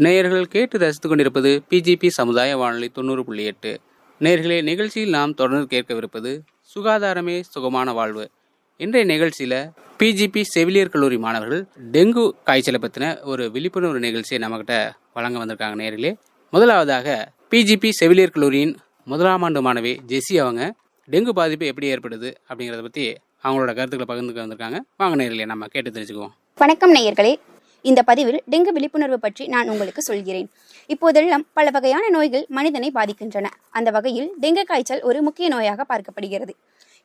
நேயர்கள் கேட்டு ரசித்துக் கொண்டிருப்பது பிஜிபி சமுதாய வானொலி 90.8. நேயர்களே, நிகழ்ச்சியில் நாம் தொடர்ந்து கேட்கவிருப்பது சுகாதாரமே சுகமான வாழ்வு. இன்றைய நிகழ்ச்சியில் பிஜிபி செவிலியர் கல்லூரி மாணவர்கள் டெங்கு காய்ச்சலை பற்றின ஒரு விழிப்புணர்வு நிகழ்ச்சியை நம்மகிட்ட வழங்க வந்திருக்காங்க. நேயர்களே, முதலாவதாக பிஜிபி செவிலியர் கல்லூரியின் முதலாம் ஆண்டு மாணவி ஜெசி அவங்க டெங்கு பாதிப்பு எப்படி ஏற்படுது அப்படிங்கிறத பற்றி அவங்களோட கருத்துக்களை பகிர்ந்துக்க வந்திருக்காங்க. வாங்க நேயர்களே, நம்ம கேட்டு தெரிஞ்சுக்குவோம். வணக்கம் நேயர்களே, இந்த பதிவில் டெங்கு விழிப்புணர்வு பற்றி நான் உங்களுக்கு சொல்கிறேன். இப்போதெல்லாம் பல வகையான நோய்கள் மனிதனை பாதிக்கின்றன. அந்த வகையில் டெங்கு காய்ச்சல் ஒரு முக்கிய நோயாக பார்க்கப்படுகிறது.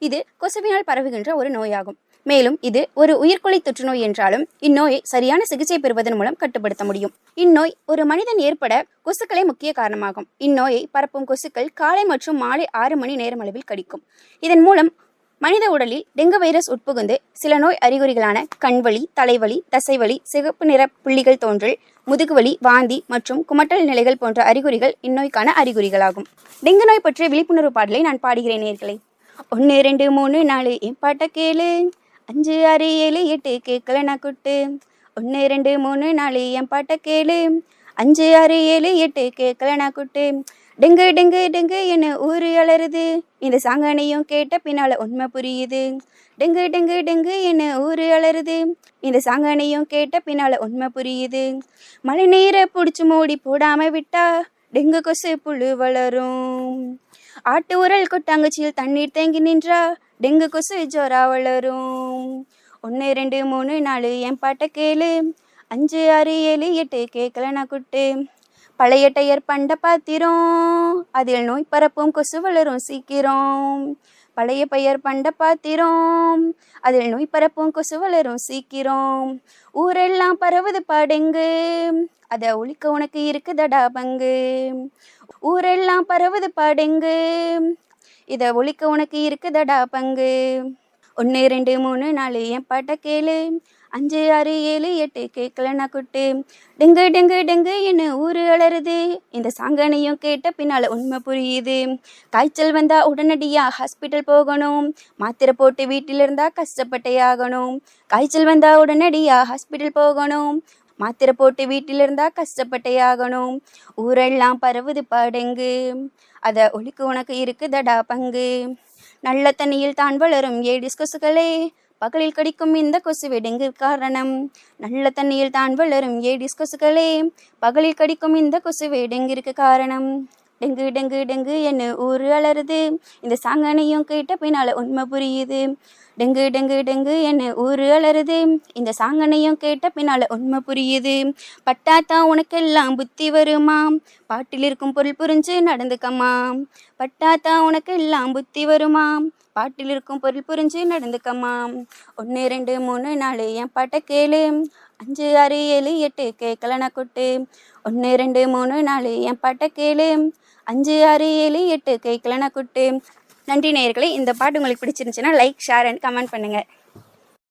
இது கொசுவினால் பரவுகின்ற ஒரு நோயாகும். மேலும் இது ஒரு உயிர்கொல்லி தொற்றுநோய் என்றாலும் இந்நோயை சரியான சிகிச்சை பெறுவதன் மூலம் கட்டுப்படுத்த முடியும். இந்நோய் ஒரு மனிதன் ஏற்பட கொசுக்களே முக்கிய காரணமாகும். இந்நோயை பரப்பும் கொசுக்கள் காலை மற்றும் மாலை 6 மணி நேரம் அளவில் கடிக்கும். இதன் மூலம் மனித உடலில் டெங்கு வைரஸ் உட்புகுந்து சில நோய் அறிகுறிகளான கண்வலி, தலைவலி, தசைவலி, சிகப்பு நிற புள்ளிகள் தோன்றல், முதுகுவலி, வாந்தி மற்றும் குமட்டல் நிலைகள் போன்ற அறிகுறிகள் இந்நோய்க்கான அறிகுறிகளாகும். டெங்கு நோய் பற்றிய விழிப்புணர்வு பாடலை நான் பாடுகிறேன் நேயர்களே. 1 2 3 4 என் பாட்ட கேளு, 5 6 7 8 கேட்கல நான் குட்டு. 1 2 3 4 என் பாட்ட கேளு, 5 6 7 8 கேட்கல நான் குட்டு. டெங்கு டெங்கு டெங்கு என்ன ஊரு அலறுது, இந்த சாங்கனையும் கேட்ட பின்னால உண்மை புரியுது. டெங்கு டெங்கு டெங்கு என்ன ஊரு அலறுது, இந்த சாங்கனையும் கேட்ட பின்னால உண்மை புரியுது. மழை நீரை பிடிச்சி மூடி போடாம விட்டா டெங்கு கொசு புழு வளரும். ஆட்டு உரல் கொட்டாங்குச்சியில் தண்ணீர் தேங்கி நின்றா டெங்கு கொசு ஜோரா வளரும். 1 2 3 4 என் பாட்ட கேளு, 5 6 7 8 கேட்கல நான் குட்டு. பழைய டயர் பண்ட பாத்திரம், அதில் நோய் பரப்பும் கொசு வளரும் சீக்கிரம். பழைய பயிர் பண்ட பாத்திரம், அதில் நோய் பரப்பும் கொசு வளரும் சீக்கிரம். ஊரெல்லாம் பரவுது பாடெங்கு, அதை ஒழிக்க உனக்கு இருக்குதடா பங்கு. ஊரெல்லாம் பரவுது பாடெங்கு, இதை ஒழிக்க உனக்கு இருக்குதடா பங்கு. 1 2 3 4 என் பாட்ட கேளு, 5 6 7 8 கேட்கல நான் குட்டு. டெங்கு டெங்கு டெங்கு என்ன ஊரு அலறுது, இந்த சாங்கனையும் கேட்ட பின்னால உண்மை புரியுது. காய்ச்சல் வந்தா உடனடியா ஹாஸ்பிட்டல் போகணும், மாத்திரை போட்டு வீட்டில் இருந்தா கஷ்டப்பட்டே ஆகணும். காய்ச்சல் வந்தா உடனடியா ஹாஸ்பிட்டல் போகணும், மாத்திரை போட்டு வீட்டில் இருந்தா கஷ்டப்பட்டே ஆகணும். ஊரெல்லாம் பரவுது பாடெங்கு, அதை ஒழிக்க உனக்கு இருக்குதடா பங்கு. நல்ல தண்ணியில் தான் வளரும் ஏடிஸ் கொசுக்களே, பகலில் கடிக்கும் இந்த கொசுவே டெங்கு காரணம். நல்ல தண்ணியில் தான் வளரும் ஏடிஸ் கொசுக்களே, பகலில் கடிக்கும் இந்த கொசுவே டெங்கிற்கு காரணம். டெங்கு டெங்கு டெங்கு என்ன ஊரு அலறுது, இந்த சாங்கனையும் கேட்ட பின்னால உண்மை புரியுது. டெங்கு டெங்கு டெங்கு என்ன ஊரு அலறுது, இந்த சாங்கனையும் கேட்ட பின்னால உண்மை புரியுது. பட்டாத்தான் உனக்கெல்லாம் புத்தி வருமாம், பாட்டில் இருக்கும் பொருள் புரிஞ்சு நடந்துக்கம்மாம். பட்டாத்தான் உனக்கெல்லாம் புத்தி வருமாம், பாட்டில் இருக்கும் பொருள் புரிஞ்சு நடந்துக்கம்மாம். 1 2 3 4 என் பாட்ட கேளு, 5 6 7 8 கேட்கல நான் குட்டு. 1 2 3 4 என் பாட்ட கேளு, 5 6 7 8 கேட்கல நான் குட்டு. நன்றி நேயர்களே. இந்த பாட்டு உங்களுக்கு பிடிச்சிருந்துச்சுன்னா லைக், ஷேர் அண்ட் கமெண்ட் பண்ணுங்கள்.